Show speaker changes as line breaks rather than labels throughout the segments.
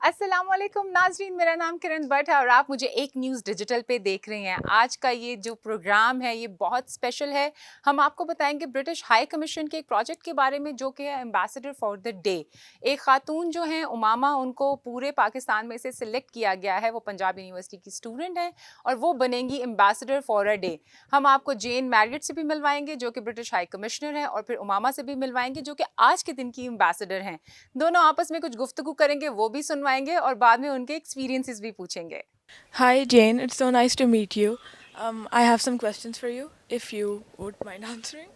अस्सलामुअलैकुम नाजरीन, मेरा नाम किरण भट्ट है और आप मुझे एक न्यूज़ डिजिटल पे देख रहे हैं। आज का ये जो प्रोग्राम है ये बहुत स्पेशल है। हम आपको बताएंगे ब्रिटिश हाई कमीशन के एक प्रोजेक्ट के बारे में जो कि है एम्बेसडर फॉर द डे। एक खातून जो हैं उमामा, उनको पूरे पाकिस्तान में से सिलेक्ट किया गया है। वो पंजाब यूनिवर्सिटी की स्टूडेंट हैं और वो बनेंगी एम्बेसडर फॉर अ डे। हम आपको जेन मैरियट से भी मिलवाएंगे जो कि ब्रिटिश हाई कमिश्नर हैं, और फिर उमामा से भी मिलवाएंगे जो कि आज के दिन की एम्बेसडर हैं। दोनों आपस में कुछ गुफ्तगू करेंगे, वो भी सुनवाएंगे और बाद में उनके एक्सपीरियंसेस भी पूछेंगे।
Hi, Jane. It's so nice to meet you. I have some questions for you, if you would mind answering.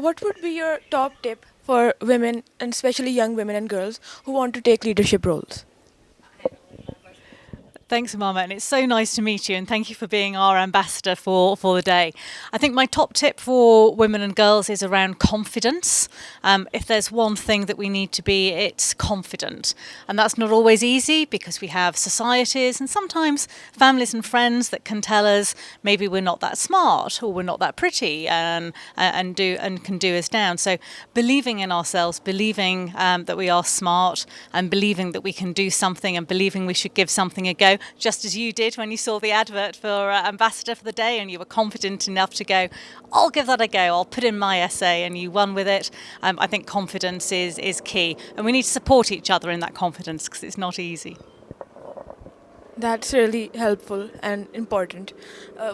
What would be your top tip for women, and especially young women and girls, who want to take leadership roles?
Thanks, Mama, and it's so nice to meet you, and thank you for being our ambassador for the day. I think my top tip for women and girls is around confidence. If there's one thing that we need to be, it's confident. And that's not always easy because we have societies and sometimes families and friends that can tell us maybe we're not that smart or we're not that pretty and can do us down. So believing in ourselves, believing that we are smart and believing that we can do something and believing we should give something a go, just as you did when you saw the advert for Ambassador for the Day and you were confident enough to go, I'll give that a go, I'll put in my essay, and you won with it. I think confidence is key, and we need to support each other in that confidence because it's not easy.
That's really helpful and important.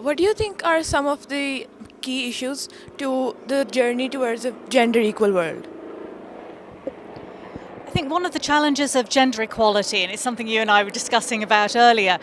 What do you think are some of the key issues to the journey towards a gender equal world?
I think one of the challenges of gender equality, and it's something you and I were discussing about earlier,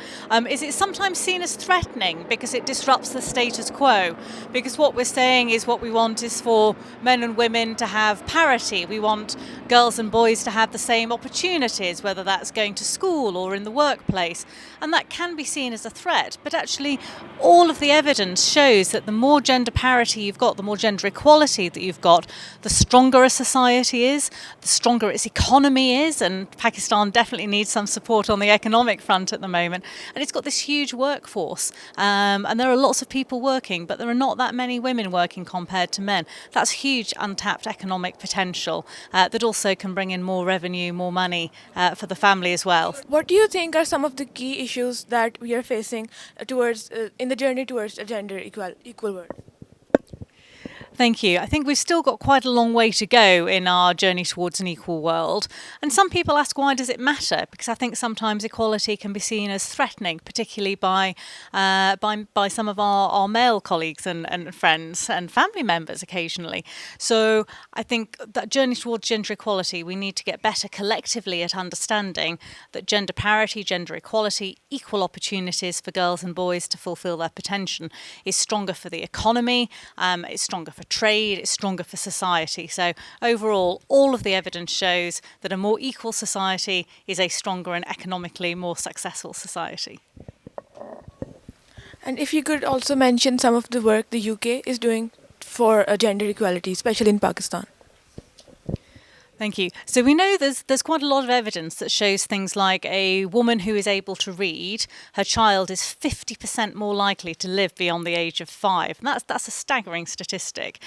is it's sometimes seen as threatening because it disrupts the status quo. Because what we're saying is what we want is for men and women to have parity. We want girls and boys to have the same opportunities, whether that's going to school or in the workplace. And that can be seen as a threat. But actually, all of the evidence shows that the more gender parity you've got, the more gender equality that you've got, the stronger a society is, the stronger its economy is, and Pakistan definitely needs some support on the economic front at the moment. And it's got this huge workforce, and there are lots of people working, but there are not that many women working compared to men. That's huge untapped economic potential that also can bring in more revenue, more money for the family as well.
What do you think are some of the key issues that we are facing towards in the journey towards a gender equal world?
Thank you. I think we've still got quite a long way to go in our journey towards an equal world. And some people ask, why does it matter? Because I think sometimes equality can be seen as threatening, particularly by some of our male colleagues and friends and family members occasionally. So I think that journey towards gender equality, we need to get better collectively at understanding that gender parity, gender equality, equal opportunities for girls and boys to fulfil their potential is stronger for the economy, it's stronger for trade, it's stronger for society. So overall, all of the evidence shows that a more equal society is a stronger and economically more successful society.
And if you could also mention some of the work the UK is doing for gender equality, especially in Pakistan.
Thank you. So we know there's quite a lot of evidence that shows things like a woman who is able to read, her child is 50% more likely to live beyond the age of 5. And that's a staggering statistic.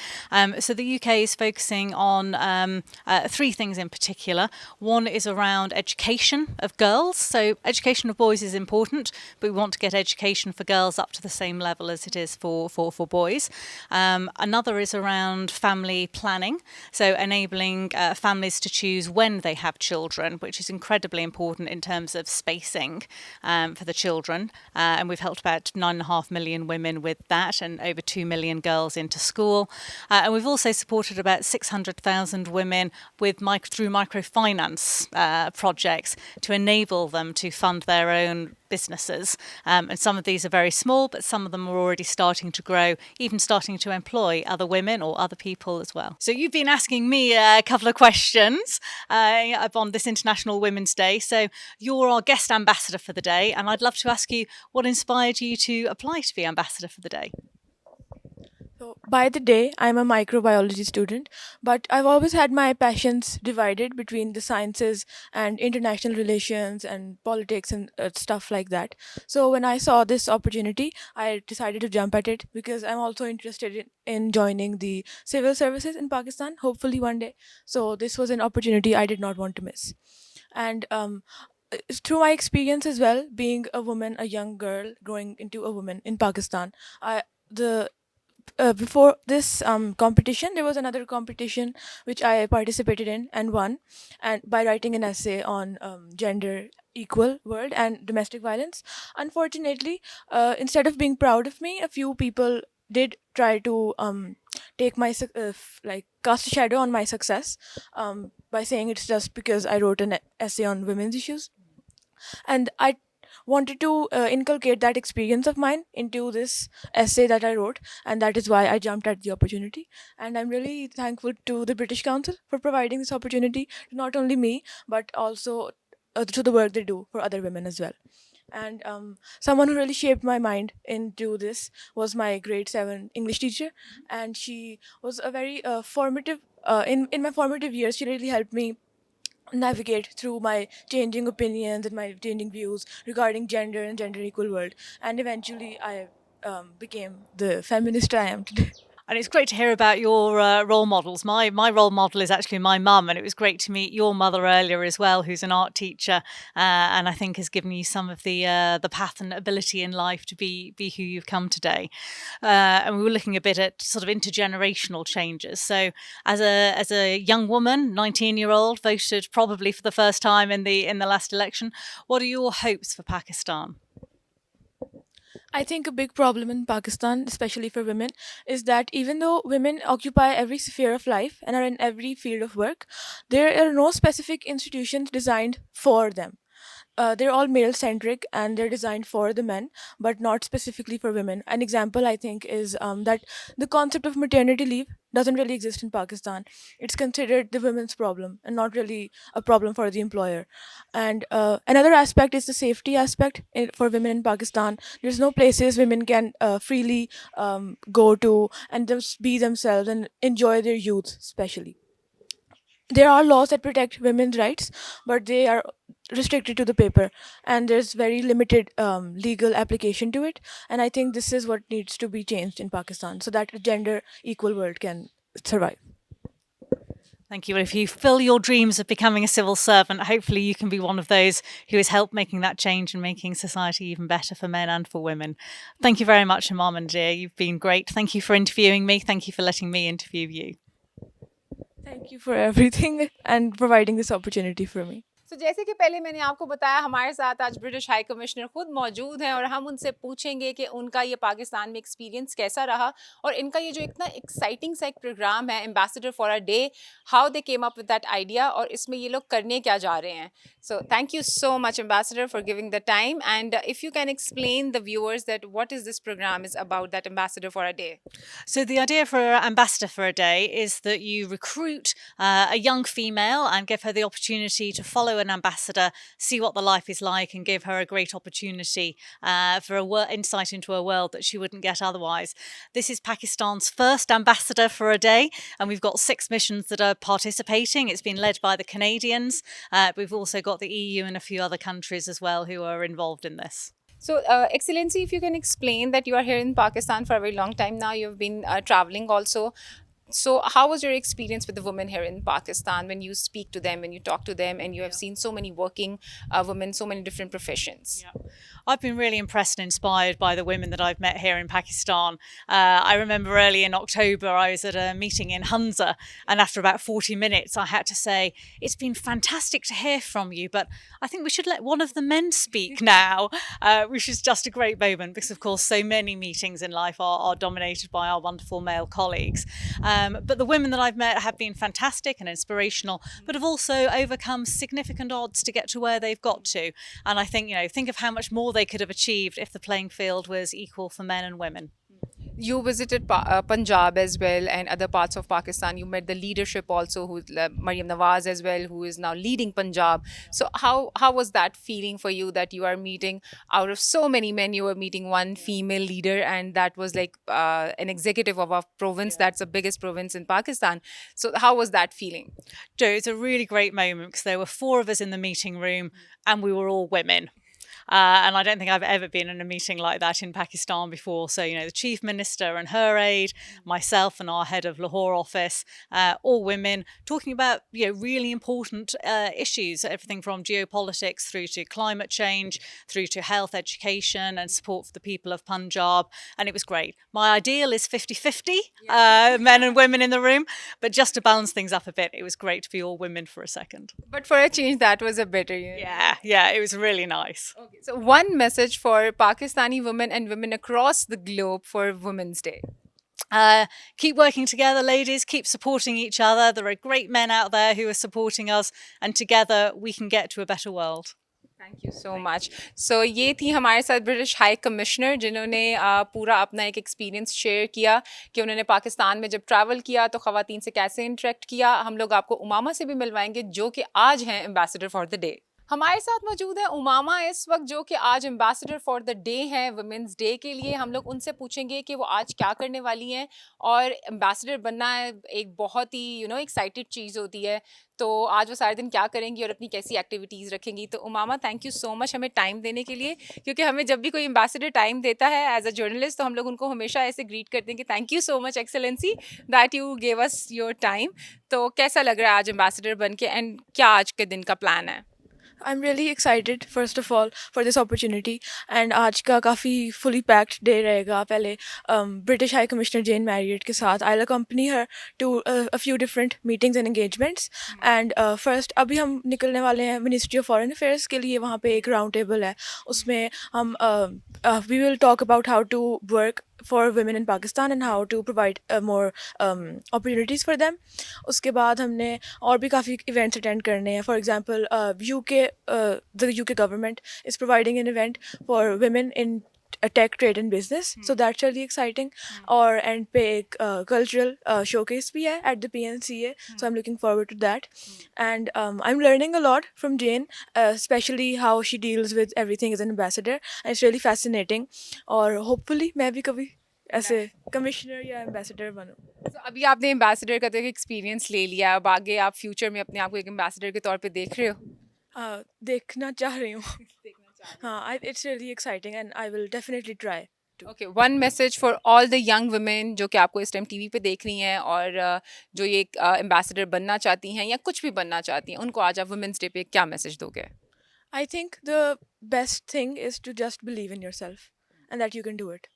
So the UK is focusing on three things in particular. One is around education of girls. So education of boys is important, but we want to get education for girls up to the same level as it is for boys. Another is around family planning. So enabling families to choose when they have children, which is incredibly important in terms of spacing for the children. And we've helped about 9.5 million women with that and over 2 million girls into school. And we've also supported about 600,000 women with through microfinance projects to enable them to fund their own businesses. And some of these are very small, but some of them are already starting to grow, even starting to employ other women or other people as well. So you've been asking me a couple of questions on this International Women's Day. So you're our guest ambassador for the day, and I'd love to ask you what inspired you to apply to be ambassador for the day?
So by the day, I'm a microbiology student, but I've always had my passions divided between the sciences and international relations and politics and stuff like that. So when I saw this opportunity, I decided to jump at it because I'm also interested in joining the civil services in Pakistan, hopefully one day. So this was an opportunity I did not want to miss. And through my experience as well, being a woman, a young girl growing into a woman in Pakistan, I the before this competition, there was another competition which I participated in and won, and by writing an essay on gender equal world and domestic violence. Unfortunately, instead of being proud of me, a few people did try to take my like cast a shadow on my success by saying it's just because I wrote an essay on women's issues, and I wanted to inculcate that experience of mine into this essay that I wrote, and that is why I jumped at the opportunity. And I'm really thankful to the British Council for providing this opportunity to not only me but also to the work they do for other women as well. And someone who really shaped my mind into this was my grade 7 English teacher, and she was a very formative in my formative years. She really helped me navigate through my changing opinions and my changing views regarding gender and gender equal world, and eventually I became the feminist I am today.
And it's great to hear about your role models. My role model is actually my mum, and it was great to meet your mother earlier as well, who's an art teacher, and I think has given you some of the path and ability in life to be who you've come today. And we were looking a bit at sort of intergenerational changes. So, as a young woman, 19-year-old, voted probably for the first time in the last election. What are your hopes for Pakistan?
I think a big problem in Pakistan, especially for women, is that even though women occupy every sphere of life and are in every field of work, there are no specific institutions designed for them. They're all male centric and they're designed for the men, but not specifically for women. An example, I think, is that the concept of maternity leave doesn't really exist in Pakistan. It's considered the women's problem and not really a problem for the employer. And another aspect is the safety aspect for women in Pakistan. There's no places women can freely go to and just be themselves and enjoy their youth, especially. There are laws that protect women's rights, but they are restricted to the paper, and there's very limited legal application to it. And I think this is what needs to be changed in Pakistan so that a gender equal world can survive.
Thank you. And if you fill your dreams of becoming a civil servant, hopefully you can be one of those who has helped making that change and making society even better for men and for women. Thank you very much, Imam, dear. You've been great. Thank you for interviewing me. Thank you for letting me interview you.
Thank you for everything and providing this opportunity for me.
तो जैसे कि पहले मैंने आपको बताया, हमारे साथ आज ब्रिटिश हाई कमिश्नर खुद मौजूद हैं और हम उनसे पूछेंगे कि उनका ये पाकिस्तान में एक्सपीरियंस कैसा रहा और इनका ये जो इतना एक्साइटिंग सा एक प्रोग्राम है ambassador for a day, how they came up with that idea और इसमें ये लोग करने क्या जा रहे हैं. So thank you so much ambassador for giving the time, and if you can explain the viewers that what is this program is about, that ambassador for a day.
So the idea for Ambassador for a Day is that you recruit a young female and give her the opportunity to follow an ambassador, see what the life is like, and give her a great opportunity for insight into a world that she wouldn't get otherwise. This is Pakistan's first Ambassador for a Day, and we've got 6 missions that are participating. It's been led by the Canadians. We've also got the EU and a few other countries as well who are involved in this.
So, Excellency, if you can explain that you are here in Pakistan for a very long time now, you've been traveling also. So, how was your experience with the women here in Pakistan when you speak to them, when you talk to them, and you have seen so many working women, so many different professions?
Yeah. I've been really impressed and inspired by the women that I've met here in Pakistan. I remember early in October, I was at a meeting in Hunza, and after about 40 minutes, I had to say, "It's been fantastic to hear from you, but I think we should let one of the men speak now," which is just a great moment because, of course, so many meetings in life are dominated by our wonderful male colleagues. But the women that I've met have been fantastic and inspirational, but have also overcome significant odds to get to where they've got to. And I think, think of how much more they could have achieved if the playing field was equal for men and women.
You visited Punjab as well and other parts of Pakistan. You met the leadership also, who Maryam Nawaz as well, who is now leading Punjab. So how was that feeling for you, that you are meeting out of so many men, you were meeting one female leader, and that was like an executive of a province that's the biggest province in Pakistan. So how was that feeling?
Joe, it's a really great moment because there were 4 of us in the meeting room and we were all women. And I don't think I've ever been in a meeting like that in Pakistan before. So, the Chief Minister and her aide, myself and our head of Lahore office, all women, talking about, really important issues, everything from geopolitics through to climate change, through to health, education and support for the people of Punjab. And it was great. My ideal is 50-50, men and women in the room, but just to balance things up a bit, it was great to be all women for a second.
But for a change, that was a better.
Yeah, it was really nice.
Okay, so one message for Pakistani women and women across the globe for Women's Day.
Keep working together, ladies. Keep supporting each other. There are great men out there who are supporting us, and together we can get to a better world.
Thank you so much. So ये थी हमारे साथ British high commissioner जिन्होंने पूरा अपना एक experience share किया कि उन्होंने पाकिस्तान में जब ट्रैवल किया तो ख़वातीन से कैसे इंटरेक्ट किया. हम लोग आपको उमामा से भी मिलवाएंगे जो कि आज हैं एम्बेसडर फॉर द डे. हमारे साथ मौजूद है उमामा इस वक्त जो कि आज एम्बेसडर फॉर द डे हैं वुमेंस डे के लिए. हम लोग उनसे पूछेंगे कि वो आज क्या करने वाली हैं. और एम्बेसडर बनना एक बहुत ही एक्साइटेड चीज़ होती है. तो आज वो सारे दिन क्या करेंगी और अपनी कैसी एक्टिविटीज़ रखेंगी. तो Umama thank you so much हमें टाइम देने के लिए, क्योंकि हमें जब भी कोई एम्बेसडर टाइम देता है एज अ जर्नलिस्ट तो हम लोग उनको हमेशा ऐसे ग्रीट करते हैं कि thank you so much excellency that you gave us your time. तो कैसा लग रहा है आज एम्बेसडर बन के एंड क्या आज के दिन का प्लान है?
I'm really excited first of all for this opportunity and आज का काफ़ी fully packed day रहेगा. पहले British High Commissioner Jane Marriott के साथ I'll accompany her to a few different meetings and engagements. And first अभी हम निकलने वाले हैं Ministry of Foreign Affairs के लिए. वहाँ पे एक round table है, उसमें हम we will talk about how to work for women in Pakistan and how to provide more opportunities for them. उसके बाद हमने और भी काफ़ी events attend करने हैं. For example, the UK government is providing an event for women in tech, trade and business. So that's really exciting. और and पे एक cultural showcase भी है at the PNCA. So I'm looking forward to that. And I'm learning a lot from Jane, especially how she deals with everything as an ambassador. And it's really fascinating. और hopefully मैं भी कभी ऐसे commissioner या ambassador बनूं.
तो अभी आपने ambassador का तो एक एक्सपीरियंस ले लिया. अब आगे आप फ्यूचर में अपने आप को एक एम्बेसडर के तौर पे देख रहे हो?
देखना चाह रही हूँ. हाँ, it's really exciting and I will definitely try.
Okay, one message for all the young women जो कि आपको इस टाइम टीवी पे देख रही हैं और जो ये एम्बेसडर बनना चाहती हैं या कुछ भी बनना चाहती हैं, उनको आज आप वुमेंस डे पे क्या मैसेज दोगे?
I think the best thing is to just believe in yourself and that you can do it.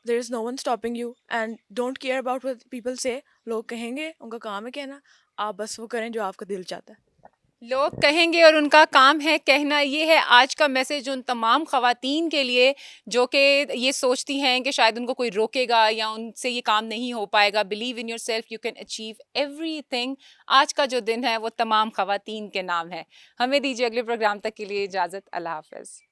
There is no one stopping you and don't care about what people say. लोग कहेंगे, उनका काम है कहना, आप बस वो करें जो आपका दिल चाहता है.
लोग कहेंगे और उनका काम है कहना. ये है आज का मैसेज उन तमाम ख़वातीन के लिए जो कि ये सोचती हैं कि शायद उनको कोई रोकेगा या उनसे ये काम नहीं हो पाएगा. Believe in your self, you can achieve everything. आज का जो दिन है वो तमाम ख़वातीन के नाम है. हमें दीजिए अगले प्रोग्राम तक के लिए इजाज़त. अल्लाह हाफ़िज़.